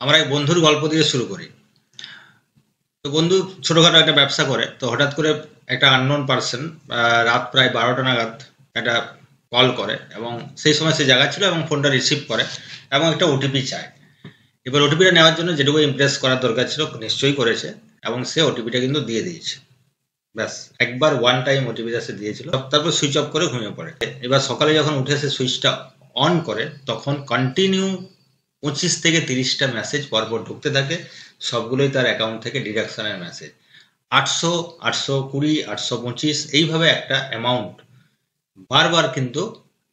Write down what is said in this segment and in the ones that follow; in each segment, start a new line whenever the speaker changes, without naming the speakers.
আমরা এক বন্ধুর গল্প দিয়ে শুরু করি। তো বন্ধু ছোটখাটো একটা ব্যবসা করে, তো হঠাৎ করে একটা আননোন পার্সন রাত প্রায় 12টা নাগাদ একটা কল করে, এবং সেই সময় সে জায়গা ছিল এবং ফোনটা রিসিভ করে এবং একটা ওটিপি চায়। এবার ওটিপিটা নেওয়ার জন্য যেটুকু ইমপ্রেস করার দরকার ছিল নিশ্চয়ই করেছে, এবং সে ওটিপিটা কিন্তু দিয়ে দিয়েছে। ব্যাস, একবার ওয়ান টাইম ওটিপিটা সে দিয়েছিল, তারপর সুইচ অফ করে ঘুমিয়ে পড়ে। এবার সকালে যখন উঠে সে সুইচটা অন করে, তখন কন্টিনিউ 25 থেকে 30টা মেসেজ পরপর ঢুকতে থাকে। সবগুলোই তার অ্যাকাউন্ট থেকে ডিডাকশনের মেসেজ। 800, 820, 825 এইভাবে একটা অ্যামাউন্ট বারবার কিন্তু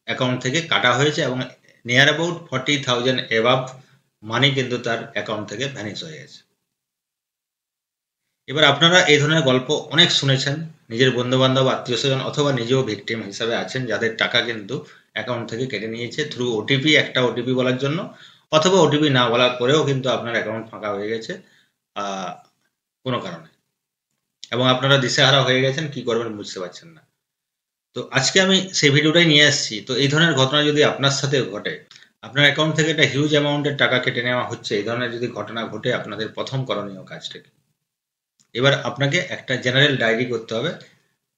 অ্যাকাউন্ট থেকে কাটা হয়েছে, এবং নিয়ার অ্যাবাউট 40,000 এবাভ মানি কিন্তু তার অ্যাকাউন্ট থেকে ভ্যানিশ হয়ে গেছে। এবার আপনারা এই ধরনের গল্প অনেক শুনেছেন, নিজের বন্ধু বান্ধব, আত্মীয় স্বজন, অথবা নিজেও ভিকটিম হিসাবে আছেন, যাদের টাকা কিন্তু অ্যাকাউন্ট থেকে কেটে নিয়েছে থ্রু ওটিপি, একটা ওটিপি বলার জন্য, অথবা ওটিপি না বলার পরেও কিন্তু আপনার অ্যাকাউন্ট ফাঁকা হয়ে গেছে কোনো কারণে, এবং আপনারা দিশেহারা হয়ে গেছেন, কি করবেন বুঝতে পারছেন না। তো আজকে আমি সেই ভিডিওটাই নিয়ে আসছি। তো এই ধরনের ঘটনা যদি আপনার সাথে ঘটে, আপনার অ্যাকাউন্ট থেকে একটা হিউজ অ্যামাউন্টের টাকা কেটে নেওয়া হচ্ছে, এই ধরনের যদি ঘটনা ঘটে, আপনাদের প্রথম করণীয় কাজটা কি? এবার আপনাকে একটা জেনারেল ডায়েরি করতে হবে।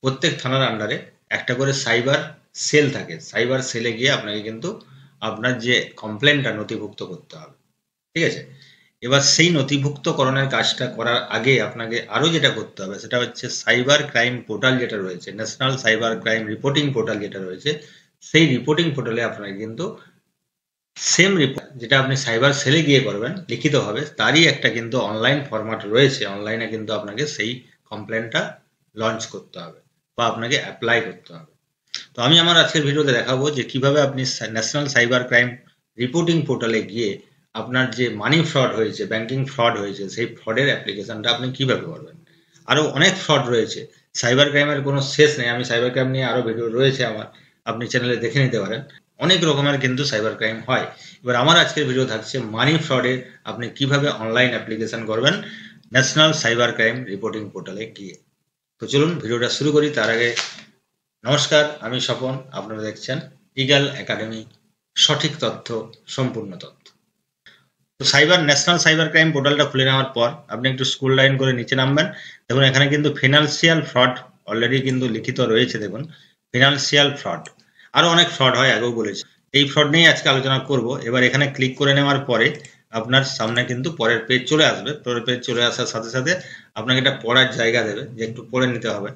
প্রত্যেক থানার আন্ডারে একটা করে সাইবার সেল থাকে। সাইবার সেলে গিয়ে আপনাকে কিন্তু আপনার যে কমপ্লেনটা নথিভুক্ত করতে হবে। ঠিক আছে? এবার সেই নথিভুক্তকরণের কাজটা করার আগে আপনাকে আরও যেটা করতে হবে, সেটা হচ্ছে সাইবার ক্রাইম পোর্টাল যেটা রয়েছে, national cyber crime reporting portal যেটা রয়েছে, সেই রিপোর্টিং পোর্টালে আপনাকে কিন্তু সেম রিপোর্ট যেটা আপনি সাইবার সেলে গিয়ে করবেন লিখিতভাবে, তারই একটা কিন্তু অনলাইন ফরম্যাট রয়েছে। অনলাইনে কিন্তু আপনাকে সেই কমপ্লেনটা লঞ্চ করতে হবে বা আপনাকে অ্যাপ্লাই করতে হবে। তো আমি আমার আজকের ভিডিওতে দেখাবো যে কিভাবে আপনি ন্যাশনাল সাইবার ক্রাইম রিপোর্টিং পোর্টালে গিয়ে আপনার যে মানি ফ্রড হয়েছে, ব্যাংকিং ফ্রড হয়েছে, সেই ফ্রডের অ্যাপ্লিকেশনটা আপনি কিভাবে করবেন। আরও অনেক ফ্রড রয়েছে, সাইবার ক্রাইমের কোনো শেষ নেই। আমি সাইবার ক্রাইম নিয়ে আরও ভিডিও রয়েছে আমার, আপনি চ্যানেলে দেখে নিতে পারেন। অনেক রকমের কিন্তু সাইবার ক্রাইম হয়। এবার আমার আজকের ভিডিও থাকছে মানি ফ্রডে আপনি কিভাবে অনলাইন অ্যাপ্লিকেশন করবেন ন্যাশনাল সাইবার ক্রাইম রিপোর্টিং পোর্টালে গিয়ে। তো চলুন ভিডিওটা শুরু করি। তার আগে নমস্কার, আমি স্বপন, আপনারা দেখছেন ইগল একাডেমি, সঠিক তথ্য, সম্পূর্ণ তথ্য। তো ন্যাশনাল সাইবার ক্রাইম পোর্টালটা খুলে নেওয়ার পর আপনি একটু স্কুল লাইন করে নিচে নামবেন। দেখুন এখানে কিন্তু ফিনান্সিয়াল ফ্রড অলরেডি কিন্তু লিখিত রয়েছে। দেখুন ফিনান্সিয়াল ফ্রড, আরও অনেক ফ্রড হয়, আগেও বলেছি। এই ফ্রড নিয়েই আজকে আলোচনা করব। এবার এখানে ক্লিক করে নেওয়ার পরে আপনার সামনে কিন্তু পরের পেজ চলে আসবে। পরের পেজ চলে আসার সাথে সাথে আপনাকে একটা পড়ার জায়গা দেবে, যে একটু পড়ে নিতে হবে।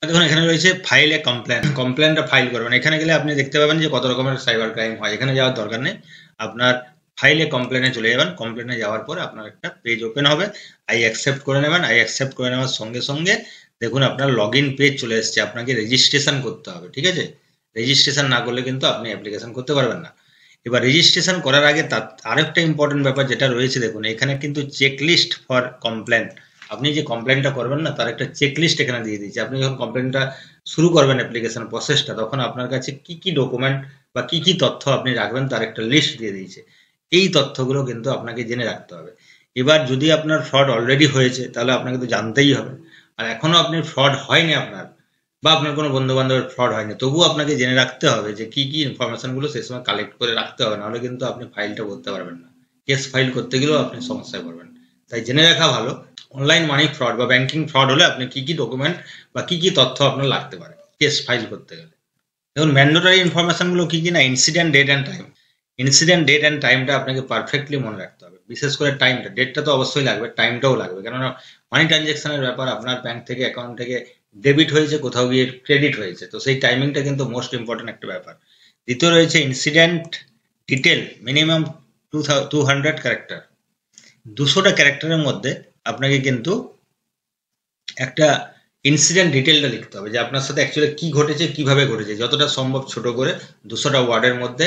দেখুন এখানে রয়েছে ফাইল এ কমপ্লেন, কমপ্লেনটা ফাইল করবেন। এখানে গেলে আপনি দেখতে পাবেন যে কত রকমের সাইবার ক্রাইম হয়। এখানে যাওয়ার দরকার নেই, আপনার ফাইলে কমপ্লেনে চলে যাবেন। কমপ্লেনে যাওয়ার পরে আপনার একটা পেজ ওপেন হবে, আই অ্যাকসেপ্ট করে নেবেন। আই অ্যাকসেপ্ট করে নেওয়ার সঙ্গে সঙ্গে দেখুন আপনার লগ ইন পেজ চলে এসছে। আপনাকে রেজিস্ট্রেশন করতে হবে, ঠিক আছে? রেজিস্ট্রেশন না করলে কিন্তু আপনি অ্যাপ্লিকেশন করতে পারবেন না। এবার রেজিস্ট্রেশন করার আগে তার আরেকটা ইম্পর্টেন্ট ব্যাপার যেটা রয়েছে, দেখুন এখানে কিন্তু চেকলিস্ট ফর কমপ্লেন। আপনি যে কমপ্লেনটা করবেন না, তার একটা চেকলিস্ট এখানে দিয়ে দিচ্ছে। আপনি যখন কমপ্লেনটা শুরু করবেন অ্যাপ্লিকেশন প্রসেসটা, তখন আপনার কাছে কি কি ডকুমেন্ট বা কি কি তথ্য আপনি রাখবেন তার একটা লিস্ট দিয়ে দিয়েছে। এই তথ্যগুলো কিন্তু আপনাকে জেনে রাখতে হবে। এবার যদি আপনার ফ্রড অলরেডি হয়েছে, তাহলে আপনাকে তো জানতেই হবে। আর এখনো আপনি ফ্রড হয়নি আপনার, বা আপনার কোনো বন্ধু বান্ধবের ফ্রড হয়নি, তবুও আপনাকে জেনে রাখতে হবে যে কি কি ইনফরমেশনগুলো সেই সময় কালেক্ট করে রাখতে হবে, নাহলে কিন্তু আপনি ফাইলটা করতে পারবেন না। কেস ফাইল করতে গেলেও আপনি সমস্যায় পড়বেন। তাই জেনে রাখা ভালো, অনলাইন মানি ফ্রড বা ব্যাংকিং ফ্রড হলে আপনি কি কি ডকুমেন্ট বা কি কি তথ্য আপনার লাগতে পারে কেস ফাইল করতে গেলে। দেখুন ম্যান্ডেটরি ইনফরমেশনগুলো কি কি না, incident date and time. Incident date and টাইমটা আপনাকে পারফেক্টলি মনে রাখতে হবে। বিশেষ করে টাইমটা, ডেটটা তো অবশ্যই লাগবে, টাইমটাও লাগবে। কেননা মানি ট্রানজ্যাকশনের ব্যাপার, আপনার ব্যাংক থেকে অ্যাকাউন্ট থেকে ডেবিট হয়েছে, কোথাও গিয়ে ক্রেডিট হয়েছে, তো সেই টাইমিংটা কিন্তু মোস্ট ইম্পর্টেন্ট একটা ব্যাপার। দ্বিতীয় রয়েছে ইনসিডেন্ট ডিটেল, মিনিমাম 200 ক্যারেক্টার। 200টা ক্যারেক্টারের মধ্যে আপনাকে কিন্তু একটা ইনসিডেন্ট ডিটেলটা লিখতে হবে, যে আপনার সাথে অ্যাকচুয়ালি কি ঘটেছে, কিভাবে ঘটেছে, যতটা সম্ভব ছোট করে 200টা ওয়ার্ডের মধ্যে,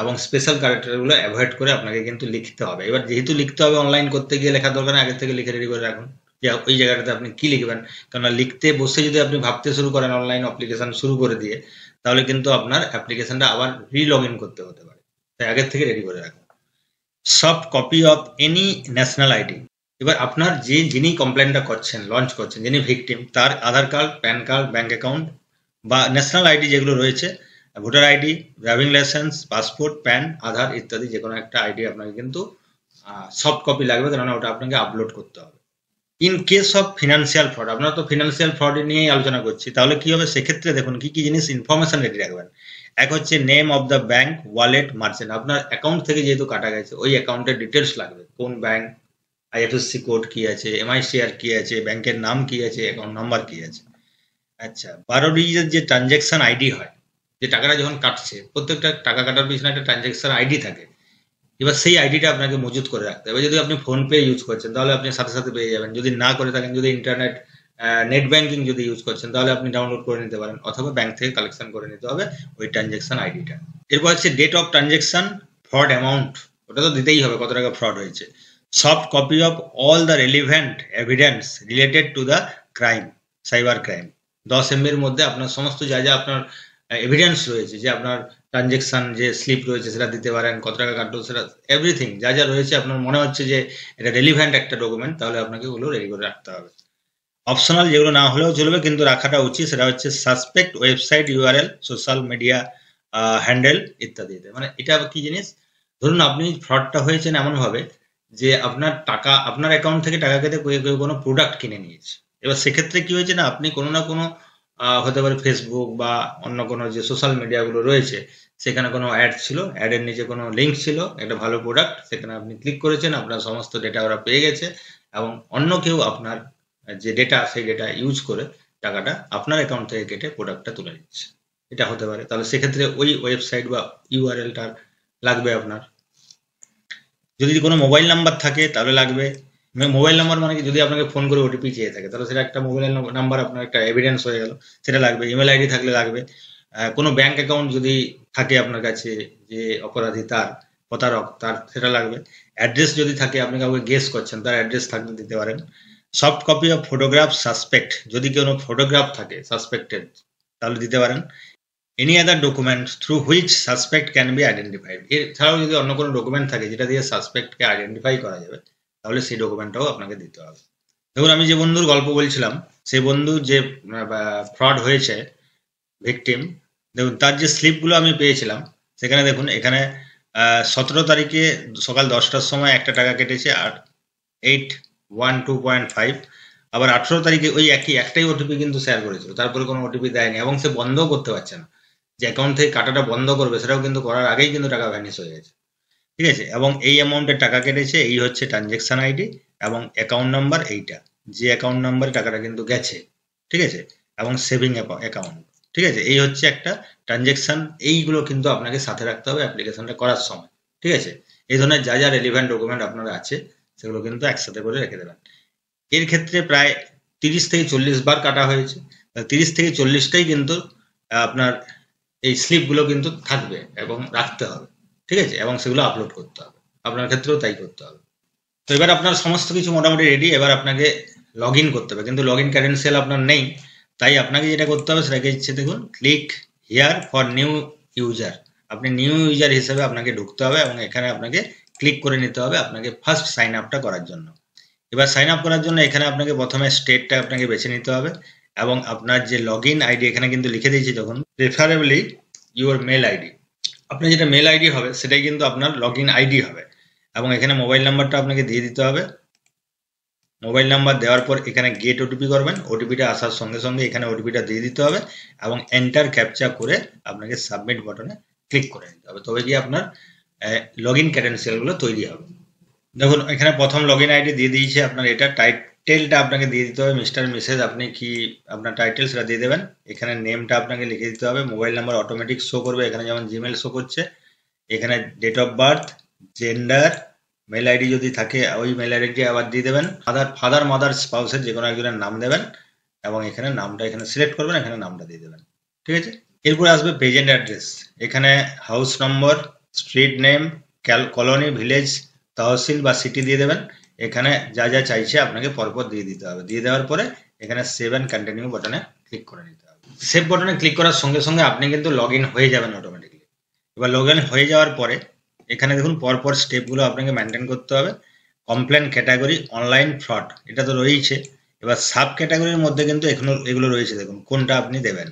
এবং স্পেশাল ক্যারেক্টারগুলো অ্যাভয়েড করে আপনাকে কিন্তু লিখতে হবে। এবার যেহেতু লিখতে হবে, অনলাইন করতে গিয়ে লেখার দরকার নেই, আগের থেকে লিখে রেডি করে রাখুন যে ওই জায়গাটাতে আপনি কি লিখবেন। কেননা লিখতে বসে যদি আপনি ভাবতে শুরু করেন অনলাইন অ্যাপ্লিকেশন শুরু করে দিয়ে, তাহলে কিন্তু আপনার অ্যাপ্লিকেশনটা আবার রি-লগ ইন করতে হতে পারে। তাই আগের থেকে রেডি করে রাখুন। Soft copy of any national ID. এবার আপনার যিনি কমপ্লেনটা করছেন, লঞ্চ করছেন, যিনি ভিকটিম, তার Aadhaar card, PAN card, bank account বা ন্যাশনাল আইডি যেগুলো রয়েছে, voter ID, driving licence, passport, PAN, Aadhaar ইত্যাদি যে কোনো একটা আইডি আপনাকে কিন্তু সফট কপি লাগবে, কেননা ওটা আপনাকে আপলোড করতে হবে। In case of financial fraud, আমরা তো ফিনান্সিয়াল ফ্রড নিয়েই আলোচনা করছি, তাহলে কি হবে সেক্ষেত্রে দেখুন কি কি জিনিস ইনফরমেশন রেডি রাখবেন। এক হচ্ছে name of the bank, wallet, merchant. আপনার অ্যাকাউন্ট থেকে যেহেতু কাটা গেছে ওই অ্যাকাউন্টের ডিটেলস লাগবে, কোন ব্যাংক, আইএফএসসি কোড কি আছে, এমআইসিআর কি আছে, ব্যাংকের নাম কি আছে, অ্যাকাউন্ট নাম্বার কি আছে। আচ্ছা, 12 ডিজিটের যে ট্রানজ্যাকশন আইডি হয়, যে টাকাটা যখন কাটছে প্রত্যেকটা টাকা কাটার পিছনে একটা ট্রানজ্যাকশন আইডি থাকে, এবার সেই আইডিটা আপনাকে মজুত করে রাখতে হবে। যদি আপনি ফোন পে ইউজ করছেন তাহলে আপনি সাথে সাথে পেয়ে যাবেন, যদি না করে থাকেন, যদি ইন্টারনেট নেট ব্যাংকিং যদি ইউজ করছেন তাহলে আপনি ডাউনলোড করে নিতে পারেন, অথবা ব্যাংক থেকে কালেকশন করে নিতে হবে ওই ট্রানজ্যাকশন আইডিটা। এরপর হচ্ছে date of transaction, fraud amount, ওটা তো দিতেই হবে কত টাকা ফ্রড হয়েছে। Soft copy of all the relevant evidence related to the crime, cyber crime. 10 MB-র মধ্যে আপনার সমস্ত যা যা আপনার এভিডেন্স রয়েছে, যে আপনার ট্রানজেকশন যে স্লিপ রয়েছে সেটা দিতে পারেন, কত টাকা কাটলো সেটা, এভরিথিং যা যা রয়েছে আপনার মনে হচ্ছে যে এটা রেলিভেন্ট একটা ডকুমেন্ট, তাহলে আপনাকে ওগুলো রেডি করে রাখতে হবে। অপশনাল যেগুলো না হলেও চলবে কিন্তু রাখাটা উচিত, সেটা হচ্ছে suspect website URL, social media handle ইত্যাদিতে। মানে এটা কি জিনিস, ধরুন আপনি ফ্রডটা হয়েছেন এমনভাবে যে আপনার টাকা, আপনার অ্যাকাউন্ট থেকে টাকা কেটে কেউ কোনো প্রোডাক্ট কিনে নিয়েছে। এবার সেক্ষেত্রে কি হয়েছে না, আপনি কোনো না কোনো হতে পারে ফেসবুক বা অন্য কোনো যে সোশ্যাল মিডিয়াগুলো রয়েছে সেখানে কোনো অ্যাড ছিল, অ্যাডের নিচে কোনো লিঙ্ক ছিল একটা ভালো প্রোডাক্ট, সেখানে আপনি ক্লিক করেছেন, আপনার সমস্ত ডেটা ওরা পেয়ে গেছে, এবং অন্য কেউ আপনার যে ডেটা সেই ডেটা ইউজ করে টাকাটা আপনার অ্যাকাউন্ট থেকে কেটে প্রোডাক্টটা তুলে নিচ্ছে, এটা হতে পারে। তাহলে সেক্ষেত্রে ওই ওয়েবসাইট বা ইউআরএলটা লাগবে আপনার। যদি কোনো মোবাইল নাম্বার থাকে তাহলে লাগবে। মোবাইল নাম্বার মানে কি, যদি আপনাকে ফোন করে ওটিপি চেয়ে থাকে তাহলে সেটা একটা মোবাইল নাম্বার আপনার একটা এভিডেন্স হয়ে গেল, সেটা লাগবে। ইমেল আইডি থাকলে লাগবে। কোনো ব্যাংক অ্যাকাউন্ট যদি থাকে আপনার কাছে, যে অপরাধী তার, প্রতারক তার, সেটা লাগবে। অ্যাড্রেস যদি থাকে, আপনি কাউকে গেস করছেন, তার অ্যাড্রেস থাকলে দিতে পারেন। Soft copy of photograph suspect, যদি কোনো ফটোগ্রাফ থাকে সাসপেক্টেড তাহলে দিতে পারেন। Any other document through which suspect can be identified, এছাড়াও যদি অন্য কোনো ডকুমেন্ট থাকে যেটা দিয়ে সাসপেক্টকে আইডেন্টিফাই করা যাবে তাহলে সেই ডকুমেন্টটাও আপনাকে দিতে হবে। দেখুন আমি যে বন্ধুর গল্প বলছিলাম, সেই বন্ধু যে ফ্রড হয়েছে ভিকটিম, দেখুন তার যে স্লিপগুলো আমি পেয়েছিলাম সেখানে দেখুন, এখানে 17 তারিখে সকাল 10টার সময় একটা টাকা কেটেছে, আর 812.5। আবার 18 তারিখে ওই একটাই ওটিপি কিন্তু শেয়ার করেছিল, তারপরে কোনো ওটিপি দেয়নি, এবং সে বন্ধও করতে পারছে না, যে অ্যাকাউন্ট থেকে কাটাটা বন্ধ করবে সেটাও কিন্তু করার আগেই কিন্তু টাকা ভ্যানিশ হয়ে গেছে। ঠিক আছে, এবং এই অ্যামাউন্টের টাকা কেটেছে, এই হচ্ছে ট্রানজেকশন আইডি এবং অ্যাকাউন্ট নাম্বার, এইটা যে অ্যাকাউন্ট নাম্বারে টাকাটা কিন্তু গেছে। ঠিক আছে, এবং সেভিং অ্যাকাউন্ট। ঠিক আছে, এই হচ্ছে একটা ট্রানজেকশন। এইগুলো কিন্তু আপনাকে সাথে রাখতে হবে অ্যাপ্লিকেশনটা করার সময়। ঠিক আছে, এই ধরনের যা যা রেলিভেন্ট ডকুমেন্ট আপনার আছে সেগুলো কিন্তু একসাথে করে রেখে দেবেন। এর ক্ষেত্রে প্রায় 30 থেকে 40 বার কাটা হয়েছে, 30 থেকে 40টাই কিন্তু আপনার এই স্লিপগুলো কিন্তু থাকবে এবং রাখতে হবে। ঠিক আছে, এবং সেগুলো আপলোড করতে হবে, আপনার ক্ষেত্রেও তাই করতে হবে। তো এবার আপনার সমস্ত কিছু মোটামুটি রেডি, এবার আপনাকে লগ ইন করতে হবে, কিন্তু লগ ইন ক্রেডেনশিয়াল আপনার নেই, তাই আপনাকে যেটা করতে হবে সেটাকে হচ্ছে দেখুন, click here for new user. আপনি নিউ ইউজার হিসেবে আপনাকে ঢুকতে হবে এবং এখানে আপনাকে ক্লিক করে নিতে হবে আপনাকে ফার্স্ট সাইন আপটা করার জন্য। এবার সাইন আপ করার জন্য এখানে আপনাকে প্রথমে স্টেটটা আপনাকে বেছে নিতে হবে, এবং আপনার যে লগ ইন আইডি এখানে কিন্তু লিখে দিয়েছি যখন, প্রেফারেবলি ইউর মেল আইডি, আপনার যেটা মেল আইডি হবে সেটাই কিন্তু আপনার লগ ইন আইডি হবে। এবং এখানে মোবাইল নাম্বারটা আপনাকে দিয়ে দিতে হবে। মোবাইল নাম্বার দেওয়ার পর এখানে গেট ওটিপি করবেন, ওটিপিটা আসার সঙ্গে সঙ্গে এখানে ওটিপিটা দিয়ে দিতে হবে, এবং এন্টার ক্যাপচা করে আপনাকে সাবমিট বাটনে ক্লিক করে নিতে হবে, তবে গিয়ে আপনার লগ ইন ক্রেডেনশিয়ালগুলো তৈরি হবে। দেখুন এখানে প্রথম লগ ইন আইডি দিয়ে দিয়েছে আপনার, এটা টাইটেলটা আপনাকে দিয়ে দিতে হবে, মিস্টার মিসেস আপনি কি আপনার টাইটেল সেটা দিয়ে দেবেন। এখানে নেমটা আপনাকে লিখে দিতে হবে, মোবাইল নাম্বার অটোমেটিক শো করবে এখানে যেমন জিমেল শো করছে। এখানে date of birth, gender, mail ID যদি থাকে ওই মেল আইডি আবার দিয়ে দেবেন, ফাদার মাদার স্পাউসের যে কোনো একজনের নাম দেবেন, এবং এখানে নামটা এখানে সিলেক্ট করবেন, এখানে নামটা দিয়ে দেবেন। ঠিক আছে, এরপরে আসবে প্রেজেন্ট অ্যাড্রেস, এখানে হাউস নম্বর, street name, colony, village, tehsil বা সিটি দিয়ে দেবেন। এখানে যা যা চাইছে আপনাকে পরপর দিয়ে দিতে হবে, দিয়ে দেওয়ার পরে এখানে সেভ অ্যান্ড কন্টিনিউ বাটনে ক্লিক করে নিতে হবে। সেভ বাটনে ক্লিক করার সঙ্গে সঙ্গে আপনি কিন্তু লগ ইন হয়ে যাবেন অটোমেটিকলি। এবার লগ ইন হয়ে যাওয়ার পরে এখানে দেখুন পরপর স্টেপগুলো আপনাকে মেনটেন করতে হবে। কমপ্লেন ক্যাটাগরি, অনলাইন ফ্রড, এটা তো রয়েছে। এবার সাব ক্যাটাগরির মধ্যে কিন্তু এগুলো রয়েছে, দেখুন কোনটা আপনি দেবেন।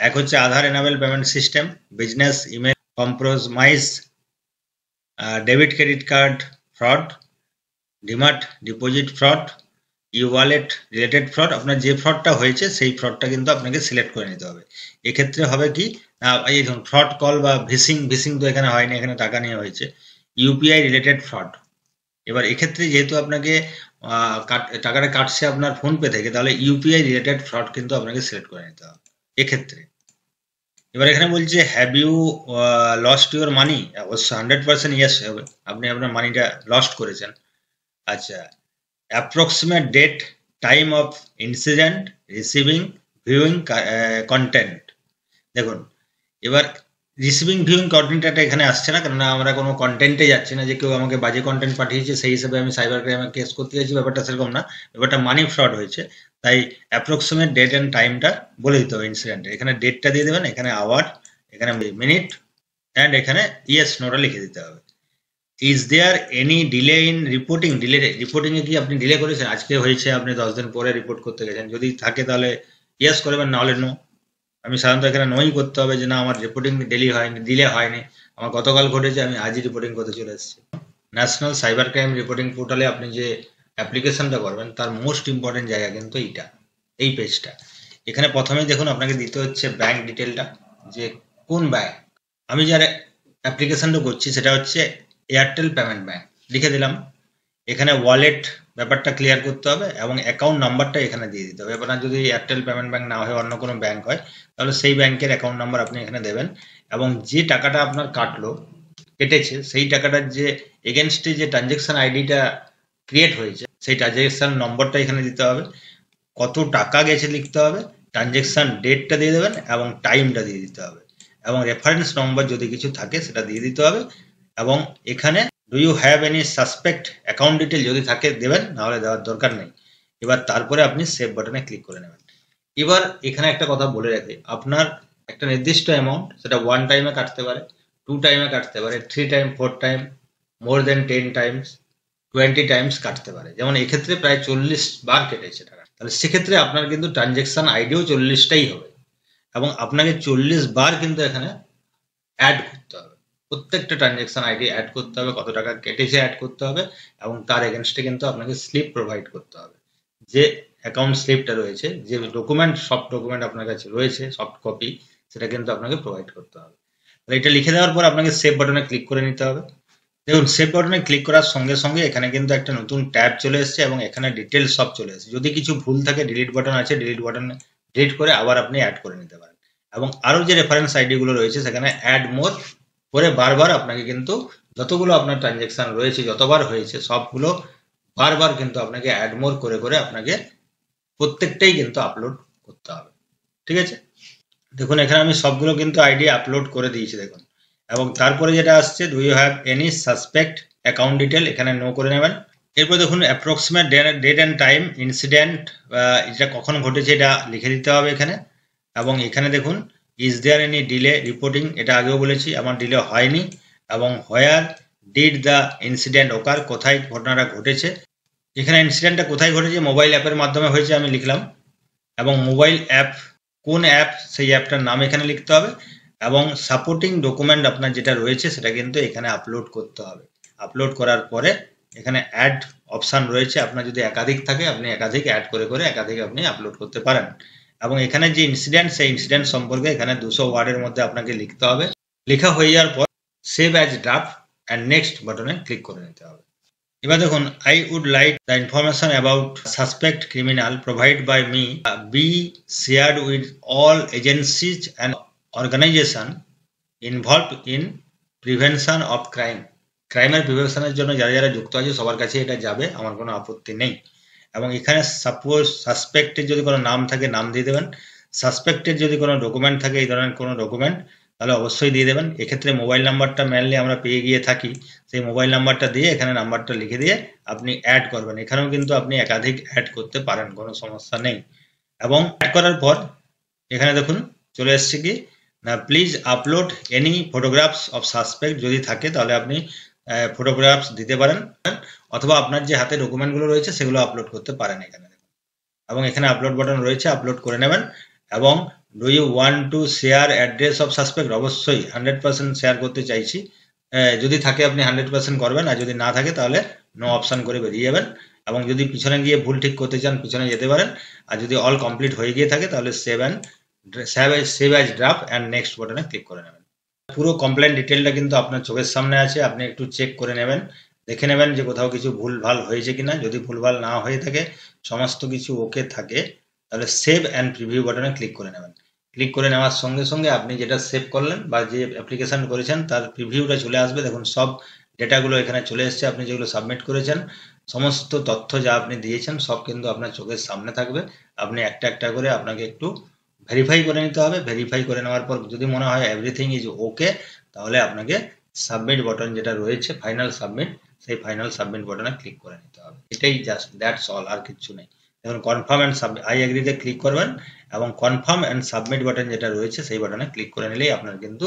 এক হচ্ছে Aadhaar enabled payment system, business, email compromise, debit credit card fraud, demat deposit fraud, e wallet related fraud, আপনার যে ফ্রডটা হয়েছে সেই ফ্রডটা কিন্তু আপনাকে সিলেক্ট করে নিতে হবে। এক্ষেত্রে হবে কি না, এই ধরুন ফ্রড কল বা ভিসিং তো এখানে হয়নি, এখানে টাকা নিয়ে হয়েছে। ইউপিআই রিলেটেড ফ্রড, এবার এক্ষেত্রে যেহেতু আপনাকে টাকাটা কাটছে আপনার ফোনপে থেকে, তাহলে ইউপিআই রিলেটেড ফ্রড কিন্তু আপনাকে সিলেক্ট করে নিতে হবে এক্ষেত্রে। এবার এখানে বলছে have you lost your money, অবশ্য 100% ইয়েস হবে, আপনি আপনার মানিটা লস্ট করেছেন। আচ্ছা, approximate date time of incident receiving viewing content. দেখুন এবার রিসিভিং ভিউইং কন্টেন্টটা এখানে আসছে না, কেননা আমরা কোনো কন্টেন্টে যাচ্ছি না যে কেউ আমাকে বাজে কন্টেন্ট পাঠিয়েছে সেই হিসেবে আমি সাইবার ক্রাইমে কেস করতে যাচ্ছি, ব্যাপারটা সেরকম না, ব্যাপারটা মানি ফ্রড হয়েছে। তাই অ্যাপ্রক্সিমেট ডেট অ্যান্ড টাইমটা বলে দিতে হবে ইনসিডেন্টে, এখানে ডেটটা দিয়ে দেবেন, এখানে আওয়ার, এখানে মিনিট, অ্যান্ড এখানে ইয়েস নোটা লিখে দিতে হবে। Is there any delay in reporting, রিপোর্টিংয়ে কি আপনি ডিলে করেছেন, আজকে হয়েছে আপনি 10 দিন পরে রিপোর্ট করতে গেছেন, যদি থাকে তাহলে ইয়েস করবেন, নাহলে নো। আমি সাধারণত এখানে নোই করতে হবে যে না আমার রিপোর্টিং ডিলে হয়নি, আমার গতকাল ঘটেছে, আমি আজই রিপোর্টিং করতে চলে এসেছি। ন্যাশনাল সাইবার ক্রাইম রিপোর্টিং পোর্টালে আপনি যে অ্যাপ্লিকেশনটা করবেন তার মোস্ট ইম্পর্টেন্ট জায়গা কিন্তু এই পেজটা। এখানে প্রথমেই দেখুন আপনাকে দিতে হচ্ছে ব্যাংক ডিটেলটা, যে কোন ব্যাংক। আমি যার অ্যাপ্লিকেশনটা করছি সেটা হচ্ছে এয়ারটেল পেমেন্ট ব্যাংক, লিখে দিলাম। এখানে ওয়ালেট ব্যাপারটা ক্লিয়ার করতে হবে এবং অ্যাকাউন্ট নাম্বারটা এখানে দিয়ে দিতে হবে। আপনার যদি এয়ারটেল পেমেন্ট ব্যাংক না হয় অন্য কোনো ব্যাংক হয় তাহলে সেই ব্যাংকের অ্যাকাউন্ট নাম্বার আপনি এখানে দেবেন, এবং যে টাকাটা আপনার কেটেছে সেই টাকাটার যে এগেনস্টে যে ট্রানজেকশন আইডিটা ক্রিয়েট হয়েছে সেই ট্রানজেকশন নম্বরটা এখানে দিতে হবে, কত টাকা গেছে লিখতে হবে, ট্রানজেকশন ডেটটা দিয়ে দেবেন এবং টাইমটা দিয়ে দিতে হবে, এবং রেফারেন্স নম্বর যদি কিছু থাকে সেটা দিয়ে দিতে হবে। এবং এখানে do you have any suspect account detail যদি থাকে দেবেন, নাহলে দেওয়ার দরকার নেই। এবার তারপরে আপনি সেভ বাটনে ক্লিক করে নেবেন। এবার এখানে একটা কথা বলে রাখি, আপনার একটা নির্দিষ্ট অ্যামাউন্ট সেটা 1 টাইমে কাটতে পারে, 2 টাইমে কাটতে পারে, 3 টাইম, 4 টাইম, মোর দেন 10 টাইমস, 20 টাইমস কাটতে পারে। যেমন এক্ষেত্রে প্রায় 40 বার কেটেছে টাকা, তাহলে সেক্ষেত্রে আপনার কিন্তু ট্রানজেকশন আইডিও 40টাই হবে, এবং আপনাকে 40 বার কিন্তু এখানে অ্যাড করতে হবে, প্রত্যেকটা ট্রানজেকশন আইডি অ্যাড করতে হবে, কত টাকা কেটেছে অ্যাড করতে হবে, এবং তার এগেনস্টে কিন্তু আপনাকে স্লিপ প্রোভাইড করতে হবে, যে অ্যাকাউন্ট স্লিপটা রয়েছে, যে ডকুমেন্ট, সফট ডকুমেন্ট আপনার কাছে রয়েছে, সফট কপি, সেটা কিন্তু আপনাকে প্রোভাইড করতে হবে। তাহলে এটা লিখে দেওয়ার পর আপনাকে সেভ বাটনে ক্লিক করে নিতে হবে। দেখুন সেভ বাটনে ক্লিক করার সঙ্গে সঙ্গে এখানে কিন্তু একটা নতুন ট্যাব চলে এসেছে এবং এখানে ডিটেলস সব চলে এসেছে। যদি কিছু ভুল থাকে ডিলিট বাটন আছে, ডিলিট বাটন ডিলিট করে আবার আপনি অ্যাড করে নিতে পারেন, এবং আরও যে রেফারেন্স আইডি গুলো রয়েছে সেখানে অ্যাড মোর করে বারবার আপনাকে কিন্তু যতগুলো আপনার ট্রানজেকশন রয়েছে, যতবার হয়েছে সবগুলো বারবার কিন্তু আপনাকে অ্যাড মোর করে করে আপনাকে প্রত্যেকটাই কিন্তু আপলোড করতে হবে। ঠিক আছে, দেখুন এখানে আমি সবগুলো কিন্তু আইডি আপলোড করে দিয়েছি দেখুন, এবং তারপরে যেটা আসছে do you have any suspect account detail, এখানে নো করে নেবেন। এরপর দেখুন approximate date and time incident, এটা কখন ঘটেছে এটা লিখে দিতে হবে এখানে, এবং এখানে দেখুন is there any delay reporting, এটা আগেও বলেছি আমার ডিলে হয়নি, এবং হোয়ার ডিড দ্য ইনসিডেন্ট ওকার, কোথায় ঘটনাটা ঘটেছে, এখানে ইনসিডেন্টটা কোথায় ঘটেছে, মোবাইল অ্যাপের মাধ্যমে হয়েছে আমি লিখলাম, এবং মোবাইল অ্যাপ কোন অ্যাপ সেই অ্যাপটার নাম এখানে লিখতে হবে, এবং সাপোর্টিং ডকুমেন্ট আপনার যেটা রয়েছে সেটা কিন্তু এখানে আপলোড করতে হবে। আপলোড করার পরে এখানে অ্যাড অপশান রয়েছে, আপনার যদি একাধিক থাকে আপনি একাধিক অ্যাড করে করে একাধিক আপনি আপলোড করতে পারেন, এবং এখানে যে ইনসিডেন্ট সেই ইনসিডেন্ট সম্পর্কে এখানে 200 ওয়ার্ডের মধ্যে আপনাকে লিখতে হবে। লেখা হয়ে যাওয়ার পর save as draft and next বাটনে ক্লিক করে নিতে হবে। এবার দেখুন I would like the information about suspect criminal provide by me be shared with all agencies and organisation involve in prevention of crime, ক্রাইমের প্রিভেনশনের জন্য যারা যারা যুক্ত আছে সবার কাছে এটা যাবে, আমার কোনো আপত্তি নেই। এবং এখানে সাপোজ সাসপেক্টের যদি কোনো নাম থাকে নাম দিয়ে দেবেন, সাসপেক্টের যদি কোনো ডকুমেন্ট থাকে এই ধরনের কোনো ডকুমেন্ট তাহলে অবশ্যই দিয়ে দেবেন। এক্ষেত্রে মোবাইল নাম্বারটা মেনলি আমরা পেয়ে গিয়ে থাকি, সেই মোবাইল নাম্বারটা দিয়ে এখানে নাম্বারটা লিখে দিয়ে আপনি অ্যাড করবেন, এখানেও কিন্তু আপনি একাধিক অ্যাড করতে পারেন, কোনো সমস্যা নেই। এবং অ্যাড করার পর এখানে দেখুন চলে এসছে কি না please upload any photographs of suspect, যদি থাকে তাহলে আপনি ফটোগ্রাফস দিতে পারেন, অথবা আপনার যে হাতে ডকুমেন্টগুলো রয়েছে সেগুলো আপলোড করতে পারেন এখানে দেখুন, এবং এখানে আপলোড বাটন রয়েছে, আপলোড করে নেবেন। এবং do you want to share address of suspect, অবশ্যই 100% শেয়ার করতে চাইছি, যদি থাকে আপনি 100% করবেন, আর যদি না থাকে তাহলে নো অপশান করে বেরিয়ে যাবেন, এবং যদি পিছনে গিয়ে ভুল ঠিক করতে চান পিছনে যেতে পারেন, আর যদি অল কমপ্লিট হয়ে গিয়ে থাকে তাহলে save as draft and next বাটনে ক্লিক করে নেবেন। পুরো কমপ্লেন ডিটেলটা কিন্তু আপনার চোখের সামনে আছে, আপনি একটু চেক করে নেবেন, দেখে নেবেন যে কোথাও কিছু ভুলভাল হয়েছে কিনা। যদি ভুলভাল না হয়ে থাকে, সমস্ত কিছু ওকে থাকে, তাহলে সেভ অ্যান্ড প্রিভিউ বাটনে ক্লিক করে নেবেন। ক্লিক করে নেওয়ার সঙ্গে সঙ্গে আপনি যেটা সেভ করলেন বা যে অ্যাপ্লিকেশন করেছেন তার প্রিভিউটা চলে আসবে। দেখুন সব ডেটাগুলো এখানে চলে এসছে, আপনি যেগুলো সাবমিট করেছেন সমস্ত তথ্য যা আপনি দিয়েছেন সব কিন্তু আপনার চোখের সামনে থাকবে। আপনি একটা একটা করে আপনাকে একটু ভেরিফাই করে নিতে হবে। ভেরিফাই করে নেওয়ার পর যদি মনে হয় এভরিথিং ইজ ওকে, তাহলে আপনাকে সাবমিট বাটন যেটা রয়েছে ফাইনাল সাবমিট, সেই ফাইনাল সাবমিট বাটনে ক্লিক করে নিতে হবে। এটাই জাস্ট দ্যাটস অল, আর কিছু নেই। এখন কনফার্ম অ্যান্ড সাবমিট আই এগ্রিতে ক্লিক করবেন, এবং কনফার্ম অ্যান্ড সাবমিট বাটন যেটা রয়েছে সেই বাটনে ক্লিক করে নিলেই আপনার কিন্তু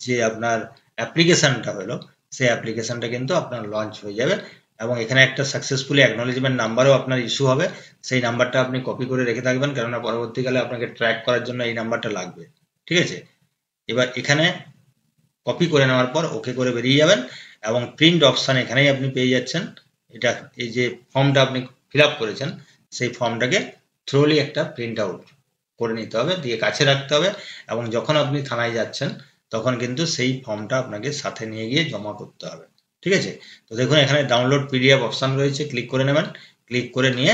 যে আপনার অ্যাপ্লিকেশনটা হলো সেই অ্যাপ্লিকেশনটা কিন্তু আপনার লঞ্চ হয়ে যাবে। এবং এখানে একটা সাকসেসফুলি অ্যাকনোলেজমেন্ট নাম্বারও আপনার ইস্যু হবে, সেই নাম্বারটা আপনি কপি করে রেখে থাকবেন, কেননা পরবর্তীকালে আপনাকে ট্র্যাক করার জন্য এই নাম্বারটা লাগবে। ঠিক আছে, এবার এখানে কপি করে নেওয়ার পর ওকে করে বেরিয়ে যাবেন, এবং প্রিন্ট অপশান এখানেই আপনি পেয়ে যাচ্ছেন। এটা এই যে ফর্মটা আপনি ফিল আপ করেছেন সেই ফর্মটাকে থ্রোলি একটা প্রিন্ট আউট করে নিতে হবে, দিয়ে কাছে রাখতে হবে, এবং যখন আপনি থানায় যাচ্ছেন তখন কিন্তু সেই ফর্মটা আপনাকে সাথে নিয়ে গিয়ে জমা করতে হবে। ঠিক আছে, তো দেখুন এখানে ডাউনলোড পিডিএফ অপশান রয়েছে, ক্লিক করে নেবেন। ক্লিক করে নিয়ে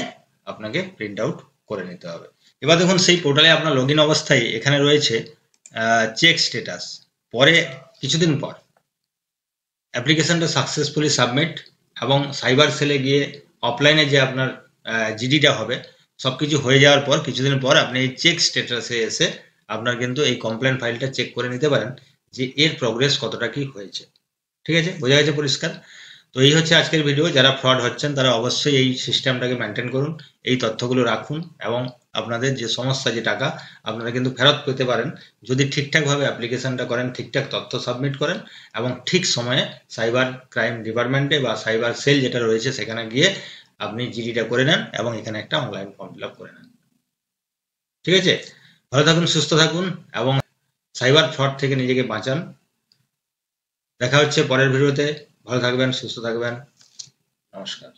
আপনাকে প্রিন্ট আউট করে নিতে হবে। এবার দেখুন সেই পোর্টালে আপনার লগ ইন অবস্থায় এখানে রয়েছে চেক স্ট্যাটাস। পরে কিছুদিন পর অ্যাপ্লিকেশনটা সাকসেসফুলি সাবমিট এবং সাইবার সেলে গিয়ে অফলাইনে যে আপনার জিডিটা হবে সব কিছু হয়ে যাওয়ার পর কিছুদিন পর আপনি এই চেক স্ট্যাটাসে এসে আপনার কিন্তু এই কমপ্লেন ফাইলটা চেক করে নিতে পারেন যে এর প্রোগ্রেস কতটা কি হয়েছে। ঠিক আছে, বোঝা গেছে পরিষ্কার? তো এই হচ্ছে আজকের ভিডিও। যারা ফ্রড হচ্ছেন তারা অবশ্যই এই সিস্টেমটাকে মেনটেন করুন, এই তথ্যগুলো রাখুন, এবং আপনাদের যে সমস্যা যে টাকা আপনারা কিন্তু ফেরত পেতে পারেন যদি ঠিকঠাকভাবে অ্যাপ্লিকেশনটা করেন, ঠিকঠাক তথ্য সাবমিট করেন, এবং ঠিক সময়ে সাইবার ক্রাইম ডিপার্টমেন্টে বা সাইবার সেল যেটা রয়েছে সেখানে গিয়ে আপনি জিডিটা করে নেন এবং এখানে একটা অনলাইন ফর্ম ফিল আপ করে নেন। ঠিক আছে, ভালো থাকুন, সুস্থ থাকুন, এবং সাইবার ফ্রড থেকে নিজেকে বাঁচান। দেখা হচ্ছে পরের ভিডিওতে। ভালো থাকবেন, সুস্থ থাকবেন, নমস্কার।